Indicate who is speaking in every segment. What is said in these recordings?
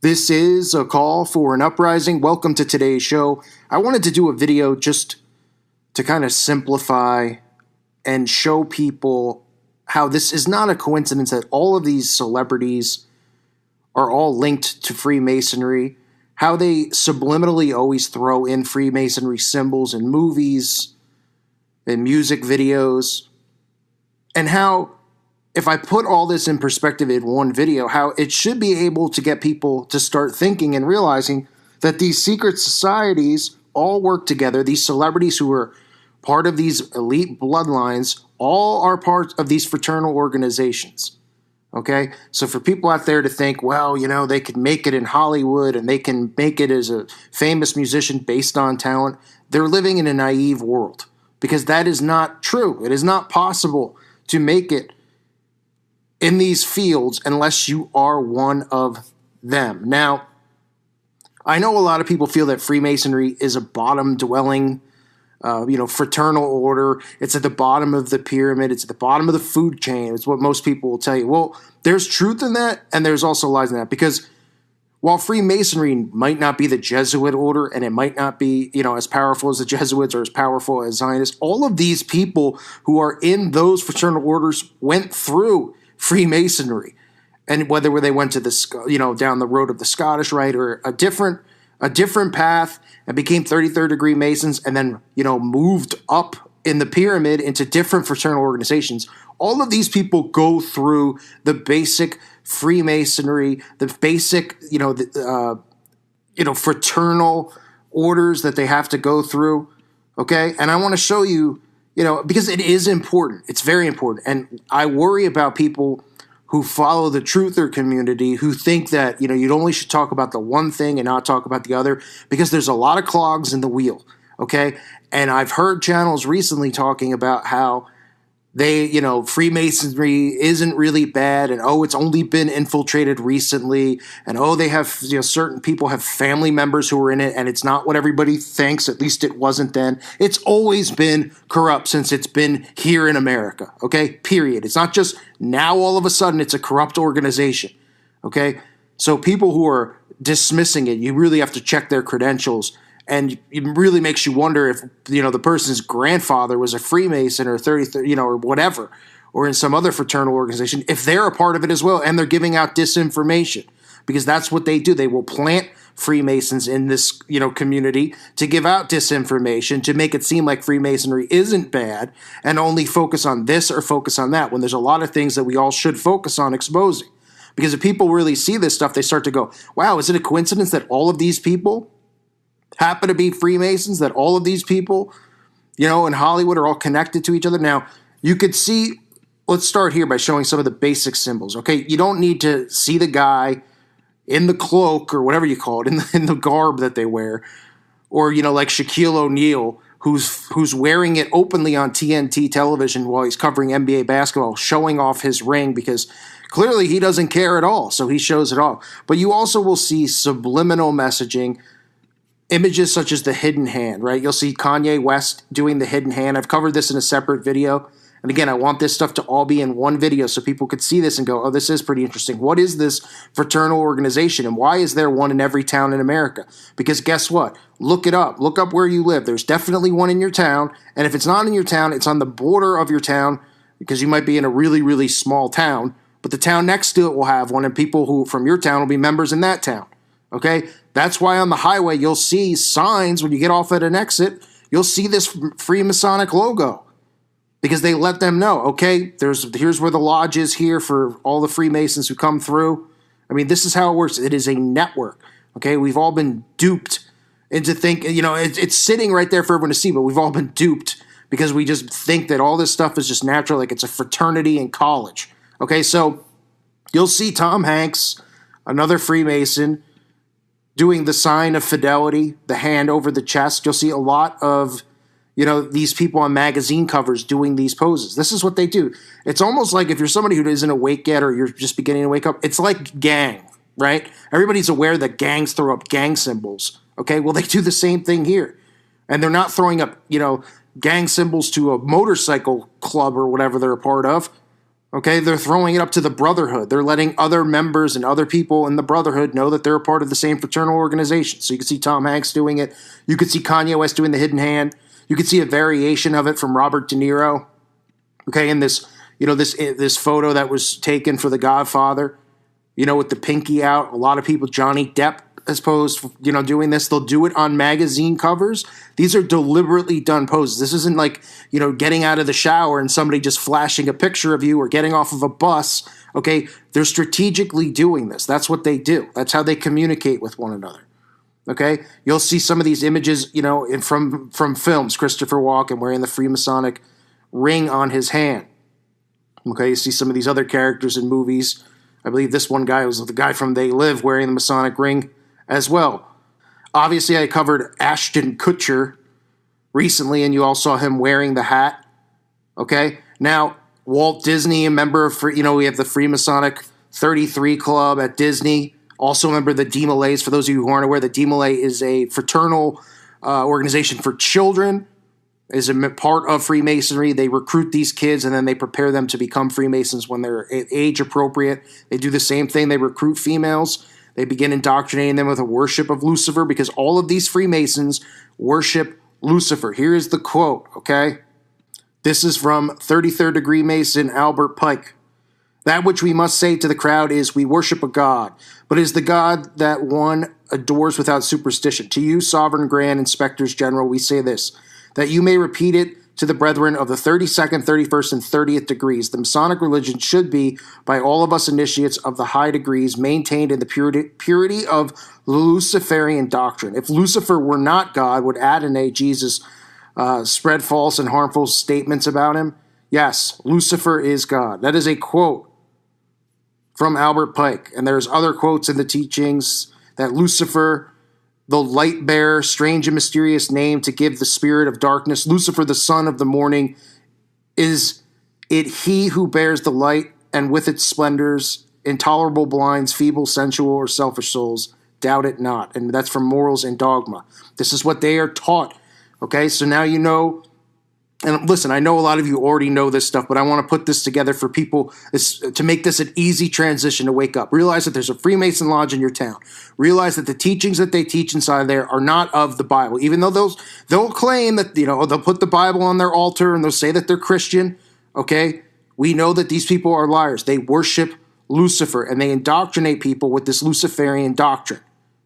Speaker 1: This is a call for an uprising. Welcome to today's show. I wanted to do a video just to kind of simplify and show people how this is not a coincidence that all of these celebrities are all linked to Freemasonry, how they subliminally always throw in Freemasonry symbols in movies and music videos, and how if I put all this in perspective in one video, how it should be able to get people to start thinking and realizing that these secret societies all work together. These celebrities who are part of these elite bloodlines all are part of these fraternal organizations. Okay? So for people out there to think, well, you know, they could make it in Hollywood and they can make it as a famous musician based on talent, they're living in a naive world because that is not true. It is not possible to make it in these fields unless you are one of them. Now, I know a lot of people feel that Freemasonry is a bottom-dwelling, fraternal order. It's at the bottom of the pyramid. It's at the bottom of the food chain. It's what most people will tell you. Well, there's truth in that, and there's also lies in that, because while Freemasonry might not be the Jesuit order, and it might not be, as powerful as the Jesuits or as powerful as Zionists, all of these people who are in those fraternal orders went through Freemasonry, and whether they went to the down the road of the Scottish Rite or a different path and became 33rd degree Masons, and then moved up in the pyramid into different fraternal organizations. All of these people go through the basic Freemasonry, the basic fraternal orders that they have to go through. Okay, and I want to show you. Because it is important. It's very important. And I worry about people who follow the truther community who think that, you only should talk about the one thing and not talk about the other, because there's a lot of clogs in the wheel, okay? And I've heard channels recently talking about how they, Freemasonry isn't really bad, and it's only been infiltrated recently, and they have, certain people have family members who are in it, and it's not what everybody thinks. At least it wasn't then. It's always been corrupt since it's been here in America, okay? Period. It's not just now all of a sudden it's a corrupt organization, okay? So people who are dismissing it, you really have to check their credentials. And it really makes you wonder if, the person's grandfather was a Freemason or or whatever, or in some other fraternal organization, if they're a part of it as well and they're giving out disinformation, because that's what they do. They will plant Freemasons in this, community to give out disinformation, to make it seem like Freemasonry isn't bad and only focus on this or focus on that, when there's a lot of things that we all should focus on exposing. Because if people really see this stuff, they start to go, wow, is it a coincidence that all of these people happen to be Freemasons, that all of these people, in Hollywood are all connected to each other? Now, you could see, let's start here by showing some of the basic symbols, okay? You don't need to see the guy in the cloak or whatever you call it, in the garb that they wear, or, like Shaquille O'Neal, who's wearing it openly on TNT television while he's covering NBA basketball, showing off his ring, because clearly he doesn't care at all, so he shows it off. But you also will see subliminal messaging, images such as the hidden hand, right? You'll see Kanye West doing the hidden hand. I've covered this in a separate video. And again, I want this stuff to all be in one video so people could see this and go, oh, this is pretty interesting. What is this fraternal organization, and why is there one in every town in America? Because guess what? Look it up. Look up where you live. There's definitely one in your town. And if it's not in your town, it's on the border of your town, because you might be in a really, really small town. But the town next to it will have one, and people who from your town will be members in that town. Okay? That's why on the highway you'll see signs when you get off at an exit. You'll see this Freemasonic logo, because they let them know, okay, here's where the lodge is here for all the Freemasons who come through. I mean, this is how it works. It is a network, okay? We've all been duped into thinking, it's sitting right there for everyone to see, but we've all been duped because we just think that all this stuff is just natural, like it's a fraternity in college, okay? So you'll see Tom Hanks, another Freemason, doing the sign of fidelity, the hand over the chest. You'll see a lot of, these people on magazine covers doing these poses. This is what they do. It's almost like if you're somebody who isn't awake yet, or you're just beginning to wake up, it's like gang, right? Everybody's aware that gangs throw up gang symbols, okay? Well, they do the same thing here. And they're not throwing up, gang symbols to a motorcycle club or whatever they're a part of, Okay, they're throwing it up to the Brotherhood. They're letting other members and other people in the Brotherhood know that they're a part of the same fraternal organization. So you can see Tom Hanks doing it. You could see Kanye West doing the hidden hand. You could see a variation of it from Robert De Niro. Okay, in this, this photo that was taken for The Godfather, with the pinky out. A lot of people, Johnny Depp has posed, doing this. They'll do it on magazine covers. These are deliberately done poses. This isn't like, getting out of the shower and somebody just flashing a picture of you or getting off of a bus. Okay, they're strategically doing this. That's what they do. That's how they communicate with one another. Okay, you'll see some of these images, from films. Christopher Walken wearing the Freemasonic ring on his hand. Okay, you see some of these other characters in movies. I believe this one guy was the guy from They Live wearing the Masonic ring as well. Obviously, I covered Ashton Kutcher recently, and you all saw him wearing the hat. Okay, now Walt Disney, a member of, we have the Freemasonic 33 Club at Disney. Also, remember the DeMolays. For those of you who aren't aware, the DeMolay is a fraternal organization for children. Is a part of Freemasonry. They recruit these kids and then they prepare them to become Freemasons when they're age appropriate. They do the same thing. They recruit females. They begin indoctrinating them with a worship of Lucifer because all of these Freemasons worship Lucifer. Here is the quote, okay? This is from 33rd degree Mason Albert Pike. That which we must say to the crowd is, we worship a God, but it is the God that one adores without superstition. To you, sovereign grand inspectors general, we say this, that you may repeat it to the brethren of the 32nd, 31st, and 30th degrees. The Masonic religion should be, by all of us initiates of the high degrees, maintained in the purity of Luciferian doctrine. If Lucifer were not God, would Adonai, Jesus, spread false and harmful statements about him? Yes, Lucifer is God. That is a quote from Albert Pike. And there's other quotes in the teachings that Lucifer, the light bearer, strange and mysterious name to give the spirit of darkness, Lucifer, the son of the morning, is it he who bears the light, and with its splendors, intolerable blinds, feeble, sensual, or selfish souls, doubt it not. And that's from Morals and Dogma. This is what they are taught. Okay, so now you know. And listen, I know a lot of you already know this stuff, but I want to put this together for people to make this an easy transition to wake up. Realize that there's a Freemason lodge in your town. Realize that the teachings that they teach inside there are not of the Bible, even though they'll claim that, they'll put the Bible on their altar and they'll say that they're Christian. Okay, we know that these people are liars. They worship Lucifer and they indoctrinate people with this Luciferian doctrine.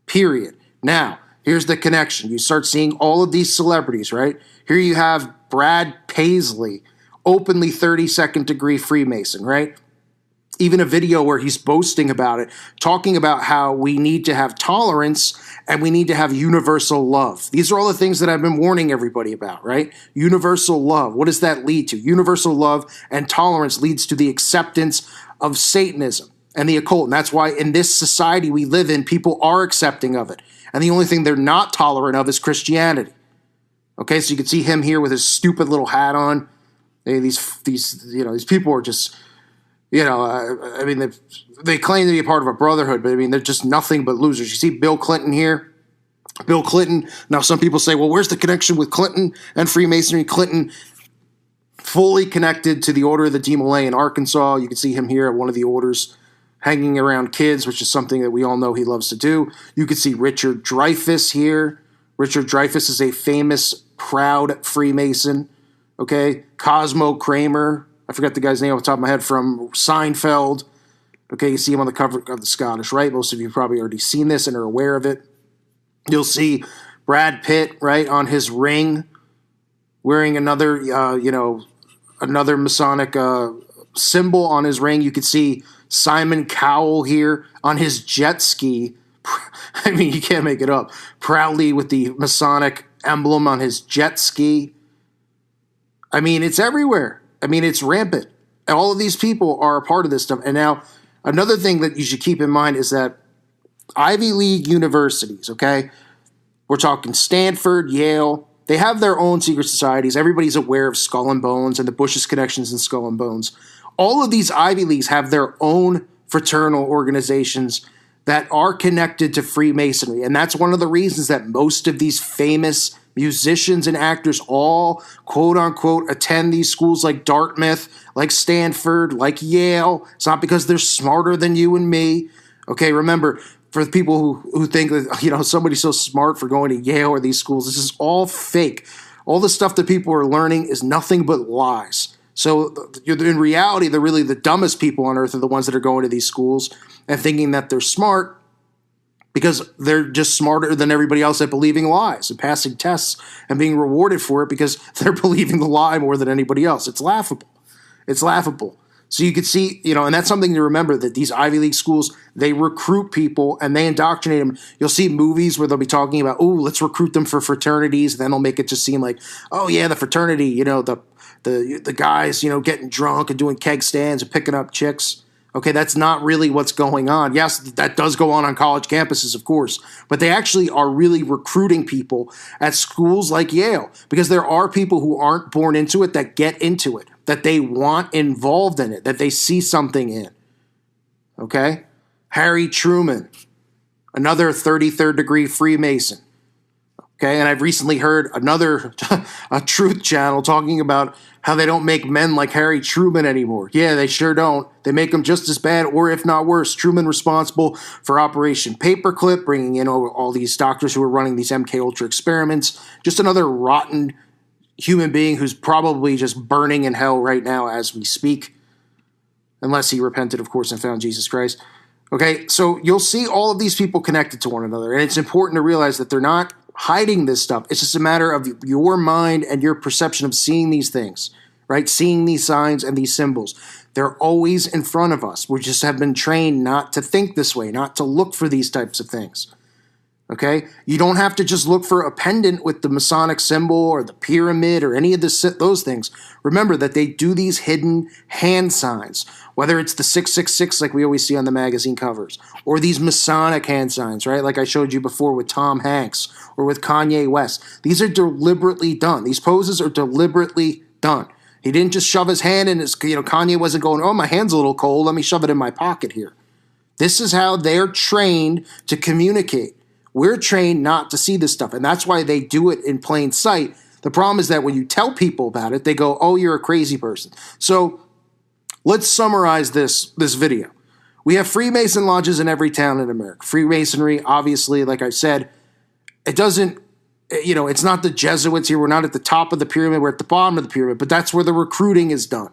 Speaker 1: Period. Now, here's the connection. You start seeing all of these celebrities, right? Here you have Brad Paisley, openly 32nd degree Freemason, right? Even a video where he's boasting about it, talking about how we need to have tolerance and we need to have universal love. These are all the things that I've been warning everybody about, right? Universal love. What does that lead to? Universal love and tolerance leads to the acceptance of Satanism and the occult. And that's why in this society we live in, people are accepting of it. And the only thing they're not tolerant of is Christianity. Okay, so you can see him here with his stupid little hat on. These people are just, I mean, they claim to be a part of a brotherhood, but I mean, they're just nothing but losers. You see Bill Clinton here. Bill Clinton. Now, some people say, well, where's the connection with Clinton and Freemasonry? Clinton fully connected to the Order of the DeMolay in Arkansas. You can see him here at one of the orders, hanging around kids, which is something that we all know he loves to do. You can see Richard Dreyfuss here. Richard Dreyfuss is a famous, proud Freemason. Okay, Cosmo Kramer. I forgot the guy's name off the top of my head, from Seinfeld. Okay, you see him on the cover of the Scottish Rite. Most of you have probably already seen this and are aware of it. You'll see Brad Pitt, right, on his ring, wearing another, another Masonic symbol on his ring. You could see Simon Cowell here on his jet ski. I mean, you can't make it up. Proudly with the Masonic emblem on his jet ski. I mean, it's everywhere. I mean, it's rampant. All of these people are a part of this stuff. And now, another thing that you should keep in mind is that Ivy League universities, okay? We're talking Stanford, Yale. They have their own secret societies. Everybody's aware of Skull and Bones and the Bush's connections in Skull and Bones. All of these Ivy Leagues have their own fraternal organizations that are connected to Freemasonry. And that's one of the reasons that most of these famous musicians and actors all, quote unquote, attend these schools like Dartmouth, like Stanford, like Yale. It's not because they're smarter than you and me. Okay, remember, for the people who think that, somebody's so smart for going to Yale or these schools, this is all fake. All the stuff that people are learning is nothing but lies. So in reality, they're really the dumbest people on earth are the ones that are going to these schools and thinking that they're smart because they're just smarter than everybody else at believing lies and passing tests and being rewarded for it because they're believing the lie more than anybody else. It's laughable. It's laughable. So you could see, and that's something to remember, that these Ivy League schools, they recruit people and they indoctrinate them. You'll see movies where they'll be talking about, let's recruit them for fraternities. And then they'll make it just seem like, oh yeah, the fraternity, the guys, getting drunk and doing keg stands and picking up chicks. Okay, that's not really what's going on. Yes, that does go on college campuses, of course, but they actually are really recruiting people at schools like Yale because there are people who aren't born into it that get into it, that they want involved in it, that they see something in. Okay? Harry Truman, another 33rd degree Freemason. Okay, and I've recently heard another a truth channel talking about how they don't make men like Harry Truman anymore. Yeah, they sure don't. They make them just as bad, or if not worse. Truman responsible for Operation Paperclip, bringing in all these doctors who are running these MK Ultra experiments. Just another rotten human being who's probably just burning in hell right now as we speak. Unless he repented, of course, and found Jesus Christ. Okay, so you'll see all of these people connected to one another, and it's important to realize that they're not hiding this stuff. It's just a matter of your mind and your perception of seeing these things, right? Seeing these signs and these symbols. They're always in front of us. We just have been trained not to think this way, not to look for these types of things. Okay? You don't have to just look for a pendant with the Masonic symbol or the pyramid or any of those things. Remember that they do these hidden hand signs, whether it's the 666 like we always see on the magazine covers, or these Masonic hand signs, right? Like I showed you before with Tom Hanks or with Kanye West. These are deliberately done. These poses are deliberately done. He didn't just shove his hand in his, Kanye wasn't going, oh, my hand's a little cold, let me shove it in my pocket here. This is how they're trained to communicate. We're trained not to see this stuff, and that's why they do it in plain sight. The problem is that when you tell people about it, they go, oh, you're a crazy person. So let's summarize this video. We have Freemason lodges in every town in America. Freemasonry, obviously, like I said, it doesn't, it's not the Jesuits here. We're not at the top of the pyramid. We're at the bottom of the pyramid, but that's where the recruiting is done.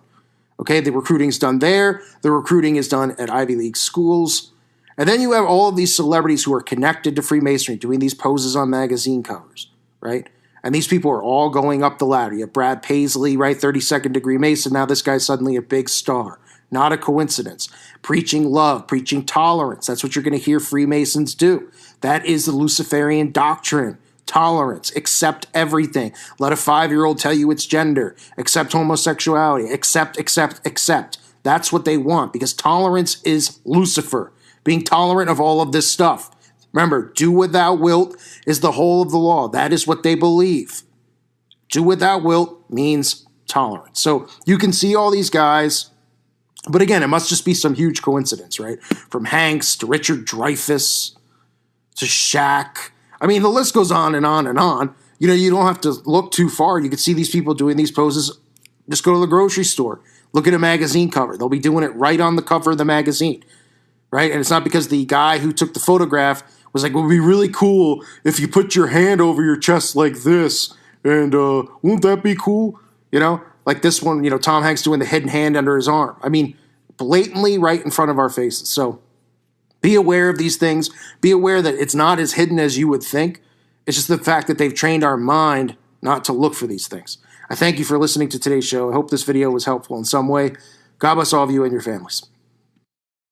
Speaker 1: Okay, the recruiting is done there. The recruiting is done at Ivy League schools. And then you have all of these celebrities who are connected to Freemasonry doing these poses on magazine covers, right? And these people are all going up the ladder. You have Brad Paisley, right? 32nd degree Mason. Now this guy's suddenly a big star. Not a coincidence. Preaching love, preaching tolerance. That's what you're going to hear Freemasons do. That is the Luciferian doctrine. Tolerance. Accept everything. Let a 5-year-old tell you its gender. Accept homosexuality. Accept. That's what they want because tolerance is Lucifer. Being tolerant of all of this stuff. Remember, do what thou wilt is the whole of the law. That is what they believe. Do what thou wilt means tolerance. So you can see all these guys, but again, it must just be some huge coincidence, right? From Hanks to Richard Dreyfuss to Shaq. I mean, the list goes on and on and on. You don't have to look too far. You can see these people doing these poses. Just go to the grocery store. Look at a magazine cover. They'll be doing it right on the cover of the magazine. Right? And it's not because the guy who took the photograph was like, it would be really cool if you put your hand over your chest like this. And won't that be cool? Like this one, Tom Hanks doing the hidden hand under his arm. I mean, blatantly right in front of our faces. So be aware of these things. Be aware that it's not as hidden as you would think. It's just the fact that they've trained our mind not to look for these things. I thank you for listening to today's show. I hope this video was helpful in some way. God bless all of you and your families.